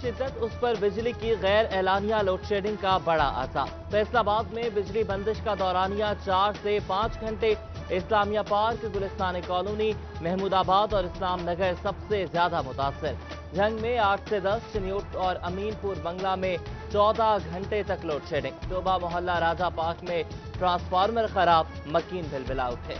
शिद्दत, उस पर बिजली की गैर एलानिया लोड शेडिंग का बड़ा असर। फैसलाबाद में बिजली बंदिश का दौरानिया 4 से 5 घंटे। इस्लामिया पार्क, गुलिस्तान कॉलोनी, महमूदाबाद और इस्लाम नगर सबसे ज्यादा मुतासर। झंग में 8 से 10, चिन्यूट और अमीनपुर बंगला में 14 घंटे तक लोड शेडिंग। टोबा मोहल्ला राजा पार्क में ट्रांसफार्मर खराब, मकीन बिलबिला उठे।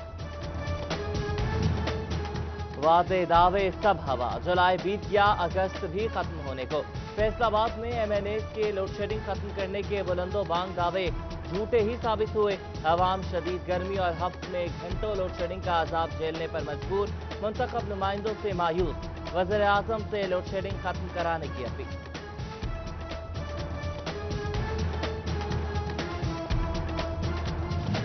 वादे दावे सब हवा, जुलाई बीत गया, अगस्त भी खत्म होने को। फैसलाबाद में एमएनए के लोड शेडिंग खत्म करने के बुलंदो बांग दावे झूठे ही साबित हुए। अवाम शदीद गर्मी और हफ्त में घंटों लोड शेडिंग का अजाब झेलने पर मजबूर। मुंतखब नुमाइंदों से मायूस, वज़ीर आज़म से लोड शेडिंग खत्म कराने की अपील।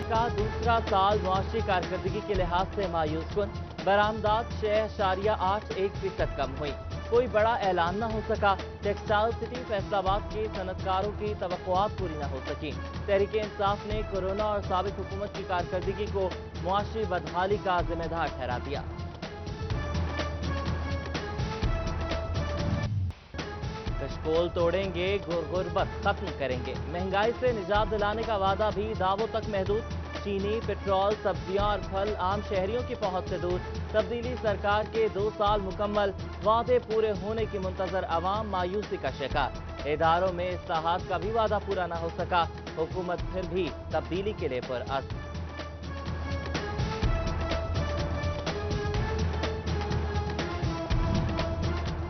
का दूसरा साल मुआशी कारकर्दगी के लिहाज से मायूस कुन। बरामदात 6.81% कम हुई। कोई बड़ा ऐलान न हो सका। टेक्सटाइल सिटी फैसलाबाद के सनतकारों की तवक्कुआत पूरी न हो सकी। तहरीक इंसाफ ने कोरोना और साबिक हुकूमत की कारकर्दगी को मुआशी बदहाली का जिम्मेदार ठहरा दिया। कशकोल तोड़ेंगे, गुर्बत खत्म करेंगे। महंगाई से निजात दिलाने का वादा भी दावों तक महदूद। चीनी, पेट्रोल, सब्जियां और फल आम शहरियों की पहुंच से दूर। तब्दीली सरकार के 2 साल मुकम्मल, वादे पूरे होने की मुंतजर अवाम मायूसी का शिकार। इदारों में इस्लाहात का भी वादा पूरा न हो सका। हुकूमत फिर भी तब्दीली के लिए पुरअज़्म।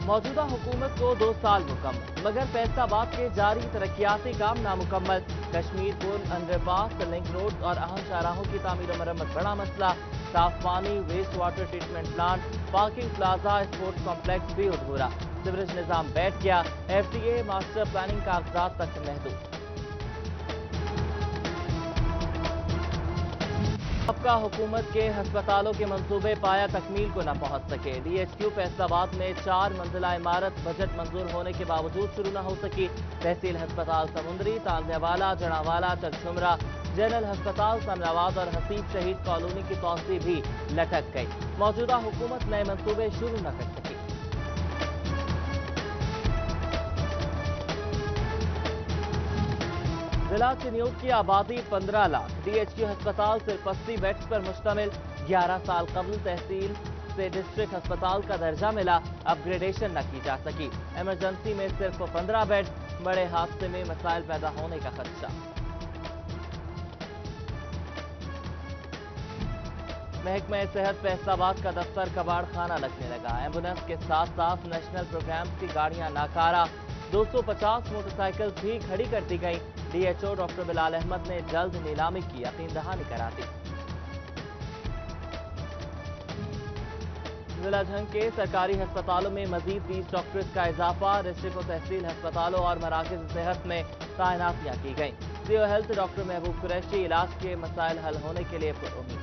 मौजूदा हुकूमत को 2 साल मुकम्मल, मगर फैसलाबाद के जारी तरक्याती काम नामुकम्मल। कश्मीर पुल, अंडरपास, लिंक रोड और अहम शाहराहों की तामीर और मरम्मत बड़ा मसला। साफ पानी, waste water treatment plant, parking plaza, sports complex भी अधूरा। सीवरेज निजाम बैठ गया। एफडीए मास्टर प्लानिंग कागजात तक महदूद। सबका हुकूमत के हस्पतालों के मंसूबे पाया तकमील को न पहुंच सके। डीएचक्यू फैसलाबाद में 4 मंजिला इमारत बजट मंजूर होने के बावजूद शुरू न हो सकी। तहसील हस्पताल समुंदरी, तांदियावाला, जनावाला, चरछुमरा, जनरल हस्पताल समराबाद और हसीब शहीद कॉलोनी की तौसीह भी लटक गई। मौजूदा हुकूमत नए मंसूबे शुरू न कर सकी। जिला चिन्यूट की आबादी 15 लाख। डीएचक्यू अस्पताल सिर्फ 80 बेड्स पर मुश्तमिल। 11 साल कबल तहसील से डिस्ट्रिक्ट अस्पताल का दर्जा मिला, अपग्रेडेशन न की जा सकी। इमरजेंसी में सिर्फ 15 बेड। बड़े हादसे में मसाइल पैदा होने का खदशा। महकमा सेहत फैसलाबाद का दफ्तर कबाड़ खाना लगने लगा। एम्बुलेंस के साथ साथ नेशनल प्रोग्राम्स की गाड़ियां नाकारा। 250 मोटरसाइकिल भी खड़ी कर दी गई। डीएचओ डॉक्टर बिलाल अहमद ने जल्द नीलामी की यकीन दहानी करा दी। जिला झंग के सरकारी अस्पतालों में मजीद 20 डॉक्टर्स का इजाफा। डिस्ट्रिक्ट और तहसील अस्पतालों और मराकज सेहत में तैनातियां की गई। सीओ हेल्थ डॉक्टर महबूब कुरैशी इलाज के मसाइल हल होने के लिए पुरुमीद।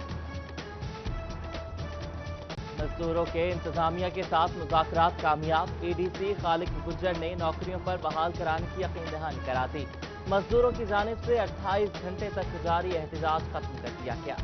मजदूरों के इंतजामिया के साथ मुज़ाकरात कामयाब। एडीसी खालिक गुज्जर ने नौकरियों पर बहाल कराने की यकीन दहानी करा दी। मजदूरों की जानिब से 28 घंटे तक जारी एहतजाज खत्म कर दिया गया।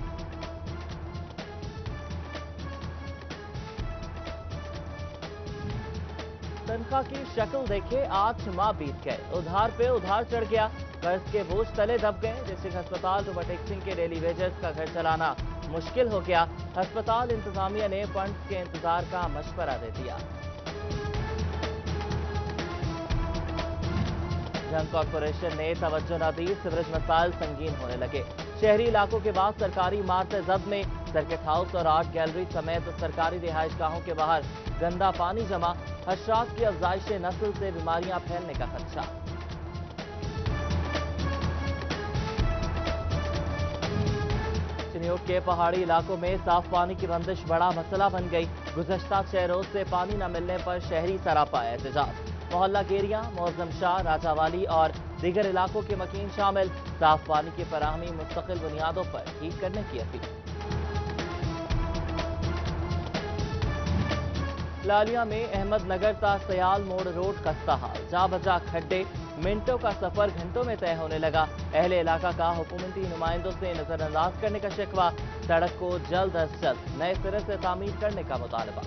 तनख्वाह की शक्ल देखे 8 माह बीत गए। उधार पे उधार चढ़ गया। कर्ज के बोझ तले दब गए। डिस्ट्रिक्ट अस्पताल ओवरटेक्सिंग के डेली वेजेस का घर चलाना मुश्किल हो गया। अस्पताल इंतजामिया ने फंड्स के इंतजार का मशवरा दे दिया। झंग कॉर्पोरेशन ने तवज्जो न दी। सीवरेज मसाइल संगीन होने लगे। शहरी इलाकों के बाद सरकारी इमारतें जब्त में। सर्किट हाउस और आर्ट गैलरी समेत सरकारी रिहाइशगाहों के बाहर गंदा पानी जमा। हशरात की अफजाइश नस्ल से बीमारियां फैलने का खदशा। चिन्यूट के पहाड़ी इलाकों में साफ पानी की बंदिश बड़ा मसला बन गई। गुज़श्ता 6 रोज से पानी न मिलने पर शहरी सरापा एहतजाज। मोहल्ला गेरिया, मौजम शाह, राजावाली और दीगर इलाकों के मकीन शामिल। साफ पानी की फराहमी मुस्तकिल बुनियादों पर ठीक करने की अपील। लालिया में अहमद नगर ता सयाल मोड़ रोड खस्ता हाल। जा बजा खड्डे, मिनटों का सफर घंटों में तय होने लगा। अहले इलाका का हुकूमती नुमाइंदों से नजरअंदाज करने का शिकवा। सड़क को जल्द अज जल्द नए सिरे से तामीर करने का मुतालबा।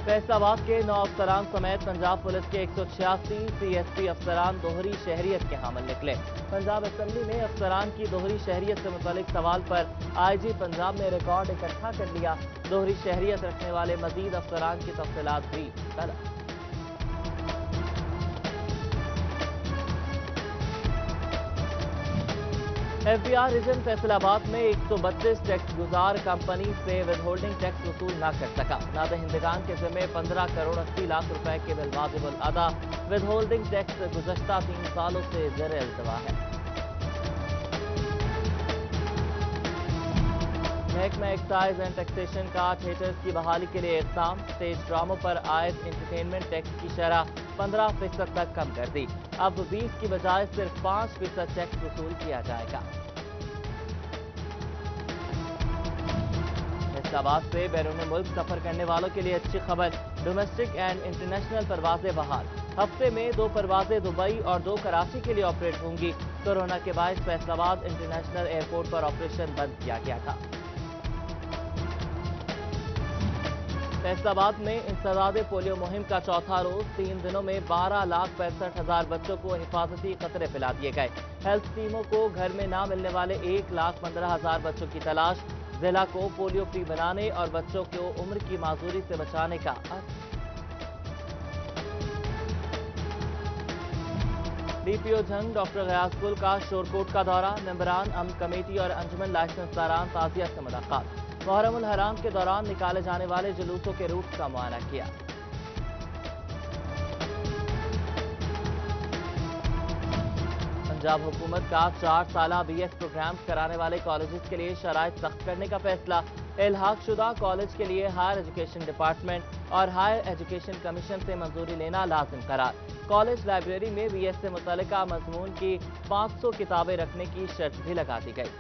फैसलाबाद के 9 अफसरान समेत पंजाब पुलिस के 186 CSP अफसरान दोहरी शहरियत के हामिल निकले। पंजाब असेंबली में अफसरान की दोहरी शहरियत से मुतालिक सवाल पर IG पंजाब ने रिकॉर्ड इकट्ठा कर लिया। दोहरी शहरियत रखने वाले मजीद अफसरान की तफसीलात भी तलब। FBI रीजन फैसलाबाद में 132 टैक्स गुजार कंपनी से विदहोल्डिंग टैक्स वसूल न कर सका। नादहिंदगान के ज़िम्मे 15 करोड़ 80 लाख रुपए के बिल वाजिबुल अदा। विदहोल्डिंग टैक्स गुज़श्ता 3 सालों से ज़ेर इल्तवा है। महकमा एक्साइज एंड टैक्सेशन का थिएटर्स की बहाली के लिए इक़दाम। स्टेज ड्रामों पर आयद एंटरटेनमेंट टैक्स की शरह 15% तक कम कर दी। अब 20 की बजाय सिर्फ 5% टैक्स वसूल किया जाएगा। फैसलाबाद से बैरून मुल्क सफर करने वालों के लिए अच्छी खबर। डोमेस्टिक एंड इंटरनेशनल परवाजें बहाल। हफ्ते में 2 परवाजें दुबई और 2 कराची के लिए ऑपरेट होंगी। कोरोना के बायस फैसलाबाद इंटरनेशनल एयरपोर्ट पर ऑपरेशन बंद किया गया था। फैसलाबाद में इंसदादे पोलियो मुहिम का चौथा रोज 3 दिनों में 12,65,000 बच्चों को हिफाजती कतरे पिला दिए गए। हेल्थ टीमों को घर में ना मिलने वाले 1,15,000 बच्चों की तलाश। जिला को पोलियो फ्री बनाने और बच्चों को उम्र की माजूरी से बचाने का DPO झंग डॉक्टर गयासपुल का शोरकोट का दौरा। मेंबरान अमन कमेटी और अंजुमन लाइसेंस दारान ताजियत से मुलाकात। मुहर्रम उल हराम के दौरान निकाले जाने वाले जुलूसों के रूट का मुआयना किया। पंजाब हुकूमत का 4 साला BS प्रोग्राम कराने वाले कॉलेजेस के लिए शराइत सख्त करने का फैसला। इल्हाक शुदा कॉलेज के लिए हायर एजुकेशन डिपार्टमेंट और हायर एजुकेशन कमीशन से मंजूरी लेना लाजिम करार। कॉलेज लाइब्रेरी में BS से मुतल्लिका मजमून की 500 किताबें रखने की शर्त भी लगा दी गई।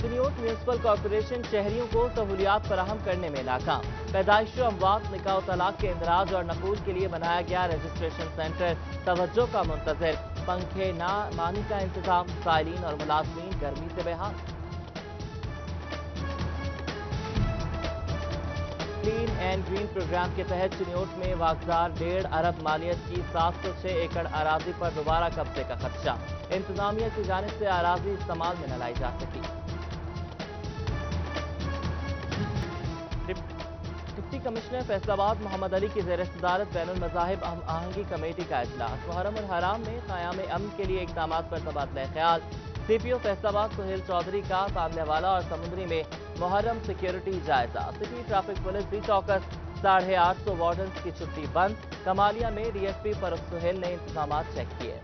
चिन्योट म्यूनिसिपल कॉर्पोरेशन शहरियों को सहूलियात फराहम करने में नाकाम। पैदाइश अमवात निकाह तलाक के इंदराज और नकूल के लिए बनाया गया रजिस्ट्रेशन सेंटर तवज्जो का मुंतजर। पंखे ना मानी का इंतजाम। साइलिन और मुलाजमीन गर्मी से बेहाल। क्लीन एंड ग्रीन प्रोग्राम के तहत चिन्योट में वागजार 1.5 अरब मालियत की 706 एकड़ अराजी पर दोबारा कब्जे का खदशा। इंतजामिया की जानिब से अराजी इस्तेमाल में न लाई जा सकी। डिप्टी कमिश्नर फैसलाबाद मोहम्मद अली की ज़ेर सदारत बैनुल मज़ाहिब हम आहंगी कमेटी का इजलास। मुहर्रम उल हराम में क़याम अमन के लिए इक़दामात पर तबादला ख्याल। CPO फैसलाबाद सुहेल चौधरी का तांदलेवाला और समुद्री में मुहर्रम सिक्योरिटी जायजा। सिटी ट्रैफिक पुलिस भी चौकस। 850 वार्डन्स की छुट्टी बंद। कमालिया में DSP फरूख सुहेल ने इंतजामात चेक किए।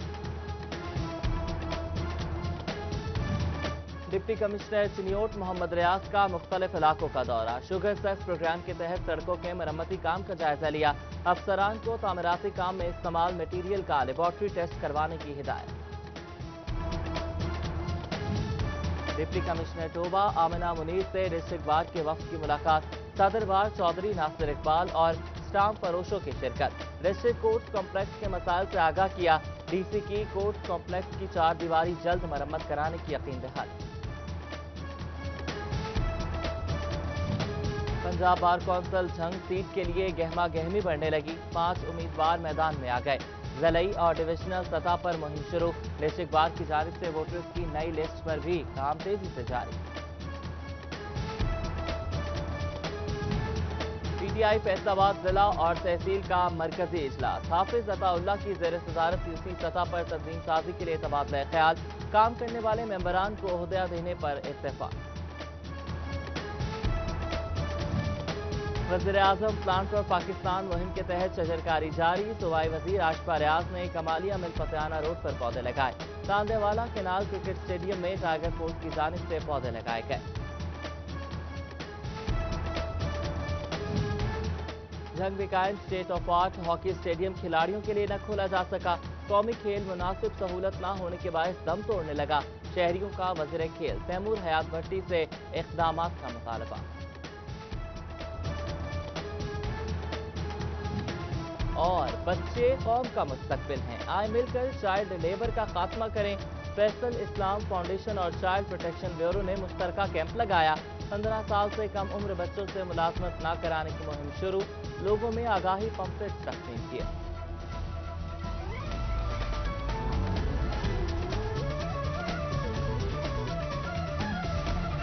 डिप्टी कमिश्नर चिन्योट मोहम्मद रियाज का मुख्तलिफ इलाकों का दौरा। शुगर सेस प्रोग्राम के तहत सड़कों के मरम्मती काम का जायजा लिया। अफसरान को तामीराती काम में इस्तेमाल मटीरियल का लेबॉर्ट्री टेस्ट करवाने की हिदायत। Deputy commissioner Toba Amina Munir से डिस्ट्रिक्ट बार के वफ्द की मुलाकात। सदर बार चौधरी नासिर इकबाल और स्टाम्प फरोशों की शिरकत। डिस्ट्रिक्ट कोर्ट कॉम्प्लेक्स के मसाइल से आगाह किया। DC की कोर्ट कॉम्प्लेक्स की 4 दीवारी जल्द मरम्मत कराने की यकीन दहानी। Punjab bar council Jhang seat के लिए गहमा गहमी बढ़ने लगी। 5 उम्मीदवार मैदान में आ गए। ज़िलाई और डिविजनल सतह पर मुहिम शुरू। डिस्ट्रिक्ट बार की जानिब से वोटर्स की नई लिस्ट पर भी काम तेजी से जारी। PTI फैसलाबाद जिला और तहसील का मरकजी इजलास। हाफिज अताउल्लाह की ज़ेर सदारत UC सतह पर तंजीम साजी के लिए तबादला ख्याल। काम करने वाले मेंबरान को ओहदा देने पर इत्तेफाक। वज़ीर आज़म प्लान फॉर पाकिस्तान मुहिम के तहत शजरकारी जारी। सूबाई वज़ीर आशफा रियाज ने कमालिया मिल फतेहाना रोड पर पौधे लगाए। तांदेवाला केनाल क्रिकेट स्टेडियम में टाइगर फोर्स की जानिब से पौधे लगाए गए। झंग विकायन state of art hockey stadium खिलाड़ियों के लिए न खोला जा सका। कौमी खेल मुनासिब सहूलत न होने के बायस दम तोड़ने लगा। शहरियों का वज़ीर खेल तैमूर हयात भट्टी से इक़दामात का मुतालबा। और बच्चे कौम का मुस्तकबिल हैं, आए मिलकर चाइल्ड लेबर का खात्मा करें। فیصل اسلام فاؤنڈیشن اور چائلڈ پروٹیکشن بیورو نے مشترکہ کیمپ لگایا۔ 15 سال سے کم عمر بچوں سے ملازمت نہ کرانے کی مہم شروع، لوگوں میں آگاہی پمفلٹ تقسیم کیے۔